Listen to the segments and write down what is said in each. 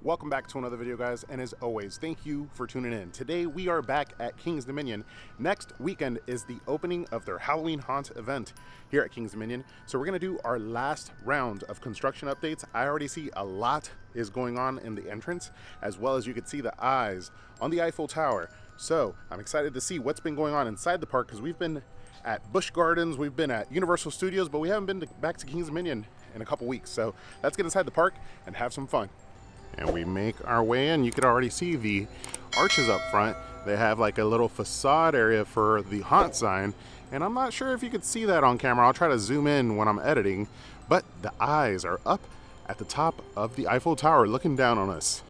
Welcome back to another video, guys, and as always, thank you for tuning in. Today we are back at King's Dominion. Next weekend is the opening of their Halloween Haunt event here at King's Dominion. So we're gonna do our last round of construction updates. I already see a lot is going on in the entrance, as well as you can see the eyes on the Eiffel Tower. So I'm excited to see what's been going on inside the park, because we've been at Busch Gardens, we've been at Universal Studios, but we haven't been back to King's Dominion in a couple weeks. So let's get inside the park and have some fun. And we make our way in. You can already see the arches up front. They have like a little facade area for the haunt sign. And I'm not sure if you could see that on camera. I'll try to zoom in when I'm editing. But the eyes are up at the top of the Eiffel Tower looking down on us.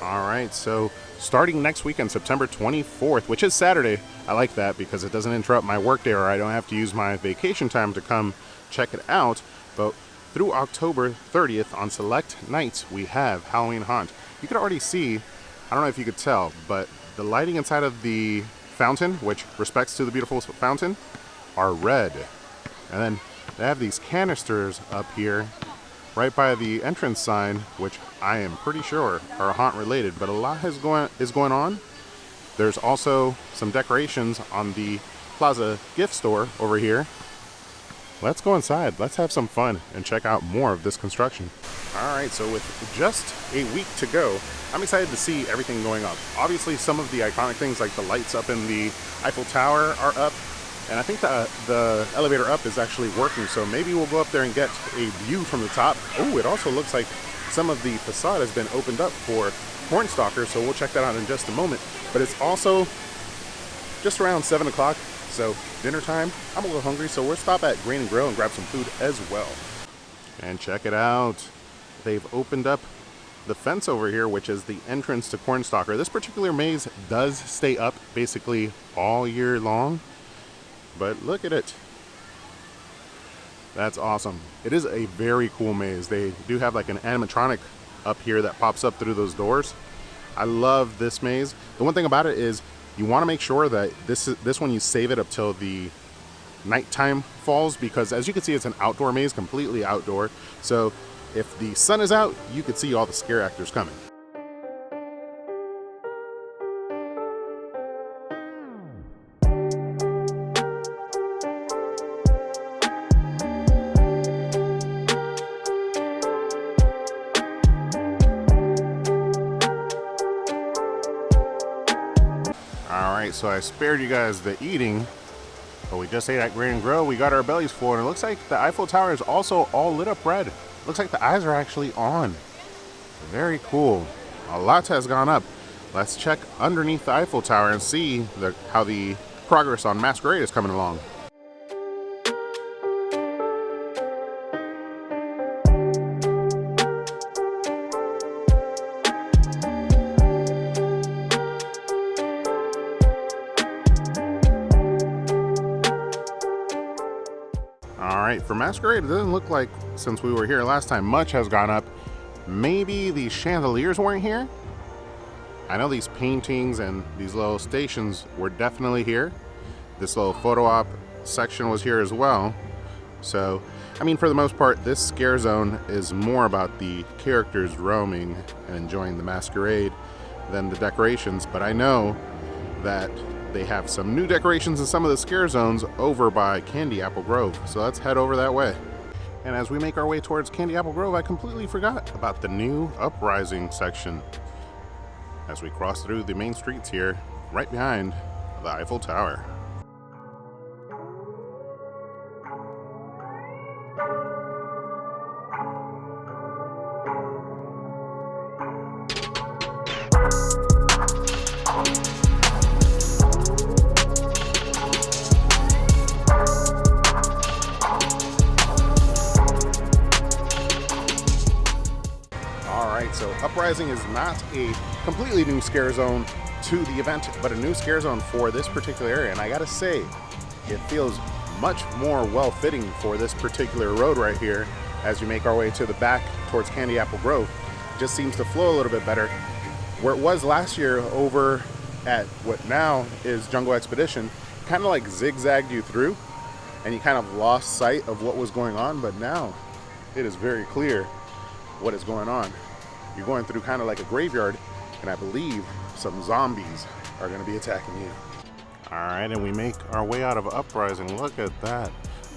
Alright, so starting next weekend, September 24th, which is Saturday. I like that because it doesn't interrupt my work day, or I don't have to use my vacation time to come check it out. But through October 30th, on select nights, we have Halloween Haunt. You can already see, I don't know if you could tell, but the lighting inside of the fountain, which respects to the beautiful fountain, are red. And then they have these canisters up here right by the entrance sign, which I am pretty sure are haunt related, but a lot is going on. There's also some decorations on the Plaza gift store over here. Let's go inside, let's have some fun and check out more of this construction. All right, so with just a week to go, I'm excited to see everything going up. Obviously, some of the iconic things like the lights up in the Eiffel Tower are up. And I think the elevator up is actually working, so maybe we'll go up there and get a view from the top. Oh, it also looks like some of the facade has been opened up for Cornstalkers, so we'll check that out in just a moment. But it's also just around 7 o'clock, so dinner time. I'm a little hungry, so we'll stop at Green and Grill and grab some food as well. And check it out. They've opened up the fence over here, which is the entrance to Cornstalker. This particular maze does stay up basically all year long. But look at it. That's awesome. It is a very cool maze. They do have like an animatronic up here that pops up through those doors. I love this maze. The one thing about it is you want to make sure that this one you save it up till the nighttime falls, because as you can see, it's an outdoor maze, completely outdoor. So if the sun is out, you could see all the scare actors coming. Alright, so I spared you guys the eating, but we just ate at Green and Grill. We got our bellies full, and it looks like the Eiffel Tower is also all lit up red. Looks like the eyes are actually on. Very cool. A lot has gone up. Let's check underneath the Eiffel Tower and see how the progress on Masquerade is coming along. Alright, for Masquerade, it doesn't look like, since we were here last time, much has gone up. Maybe the chandeliers weren't here? I know these paintings and these little stations were definitely here. This little photo op section was here as well. So, I mean, for the most part, this scare zone is more about the characters roaming and enjoying the masquerade than the decorations. But I know that they have some new decorations in some of the scare zones over by Candy Apple Grove. So let's head over that way. And as we make our way towards Candy Apple Grove, I completely forgot about the new Uprising section as we cross through the main streets here, right behind the Eiffel Tower. So Uprising is not a completely new scare zone to the event, but a new scare zone for this particular area. And I gotta say, it feels much more well-fitting for this particular road right here as you make our way to the back towards Candy Apple Grove. It just seems to flow a little bit better. Where it was last year over at what now is Jungle Expedition, kind of like zigzagged you through and you kind of lost sight of what was going on, but now it is very clear what is going on. You're going through kind of like a graveyard, and I believe some zombies are going to be attacking you. All right, and we make our way out of Uprising. Look at that.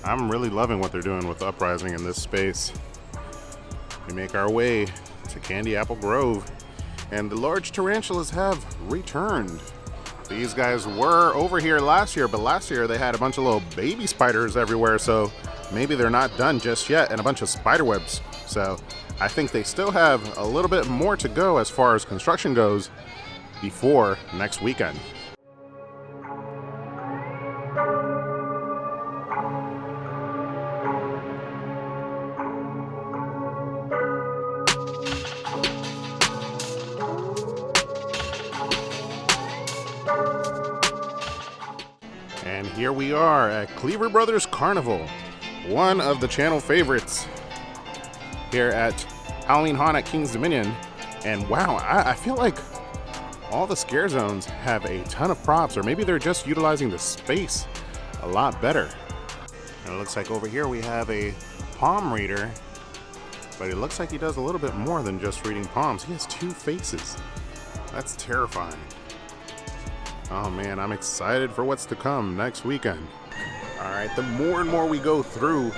I'm really loving what they're doing with Uprising in this space. We make our way to Candy Apple Grove, and the large tarantulas have returned. These guys were over here last year, but last year they had a bunch of little baby spiders everywhere, so maybe they're not done just yet, and a bunch of spider webs. So I think they still have a little bit more to go as far as construction goes before next weekend. And here we are at Cleaver Brothers Carnival, one of the channel favorites here at Halloween Haunt at King's Dominion. And wow, I feel like all the scare zones have a ton of props, or maybe they're just utilizing the space a lot better. And it looks like over here we have a palm reader, but it looks like he does a little bit more than just reading palms. He has 2 faces. That's terrifying. Oh man, I'm excited for what's to come next weekend. All right, the more and more we go through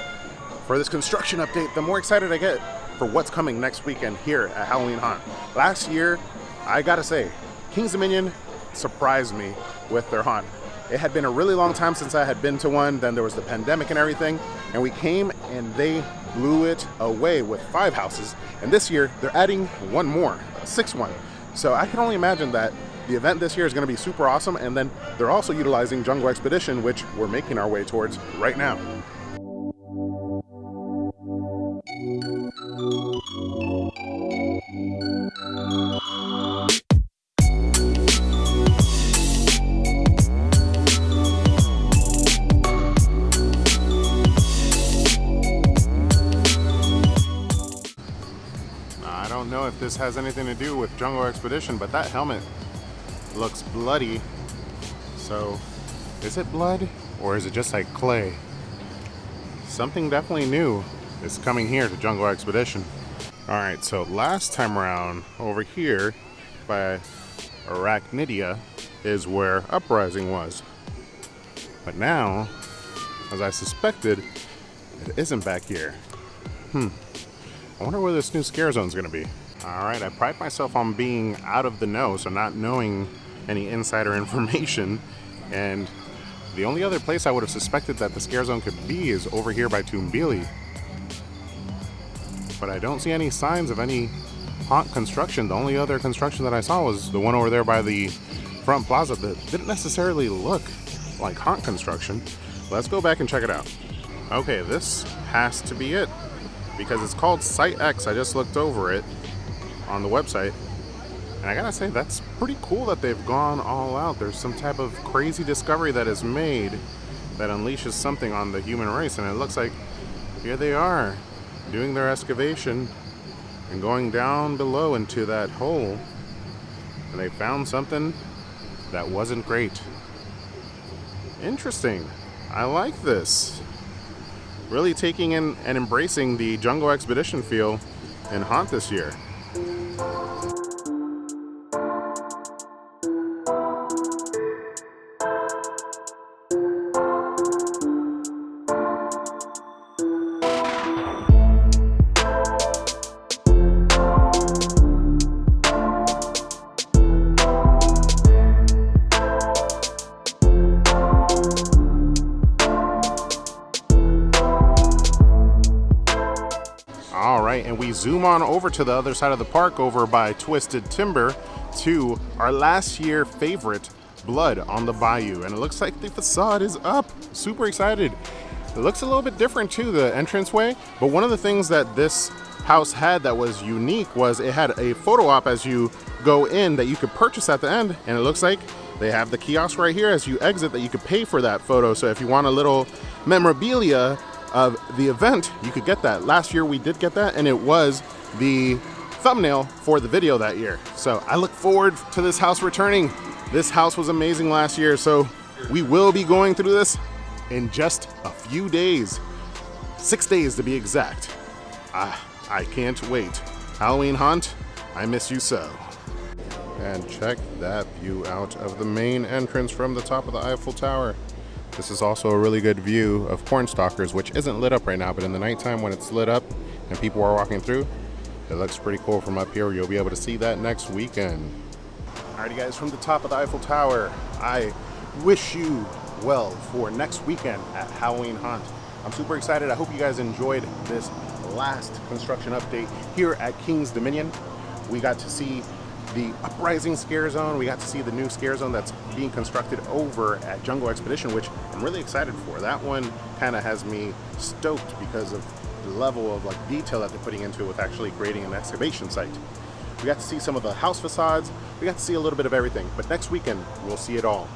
for this construction update, the more excited I get for what's coming next weekend here at Halloween Haunt. Last year, I gotta say, King's Dominion surprised me with their haunt. It had been a really long time since I had been to one. Then there was the pandemic and everything, and we came and they blew it away with 5 houses. And this year, they're adding one more, a 6th one. So I can only imagine that the event this year is going to be super awesome, and then they're also utilizing Jungle Expedition, which we're making our way towards right now. I don't know if this has anything to do with Jungle Expedition, but that helmet looks bloody. So is it blood or is it just like clay? Something definitely new is coming here to Jungle Expedition. All right, so last time around over here by Arachnidia is where Uprising was, but now, as I suspected, it isn't back here. I wonder where this new scare zone is going to be. All right, I pride myself on being out of the know, so not knowing any insider information, and the only other place I would have suspected that the scare zone could be is over here by Toombili. But I don't see any signs of any haunt construction. The only other construction that I saw was the one over there by the front plaza that didn't necessarily look like haunt construction. Let's go back and check it out. Okay, this has to be it, because it's called Site X. I just looked over it on the website, and I gotta say, that's pretty cool that they've gone all out. There's some type of crazy discovery that is made that unleashes something on the human race, and it looks like here they are doing their excavation and going down below into that hole, and they found something that wasn't great. Interesting. I like this. Really taking in and embracing the Jungle Expedition feel in Haunt this year. And we zoom on over to the other side of the park over by Twisted Timber to our last year favorite, Blood on the Bayou. And it looks like the facade is up. Super excited. It looks a little bit different too, the entranceway. But one of the things that this house had that was unique was it had a photo op as you go in that you could purchase at the end. And it looks like they have the kiosk right here as you exit that you could pay for that photo. So if you want a little memorabilia of the event, you could get that. Last year we did get that, and it was the thumbnail for the video that year. So I look forward to this house returning. This house was amazing last year, so we will be going through this in just a few days. 6 days to be exact. I can't wait. Halloween Haunt, I miss you so. And check that view out of the main entrance from the top of the Eiffel Tower. This is also a really good view of Cornstalkers, which isn't lit up right now, but in the nighttime when it's lit up and people are walking through, it looks pretty cool from up here. You'll be able to see that next weekend. Alrighty guys, from the top of the Eiffel Tower, I wish you well for next weekend at Halloween Haunt. I'm super excited. I hope you guys enjoyed this last construction update here at King's Dominion. We got to see the Uprising scare zone. We got to see the new scare zone that's being constructed over at Jungle Expedition, which I'm really excited for. That one kind of has me stoked because of the level of like detail that they're putting into it with actually creating an excavation site. We got to see some of the house facades. We got to see a little bit of everything, but next weekend we'll see it all.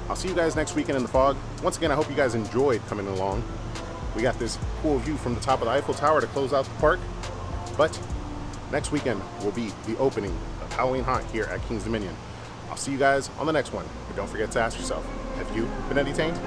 I'll see you guys next weekend in the fog. Once again, I hope you guys enjoyed coming along. We got this cool view from the top of the Eiffel Tower to close out the park, but next weekend will be the opening of Halloween Haunt here at King's Dominion. I'll see you guys on the next one, but don't forget to ask yourself, have you been entertained?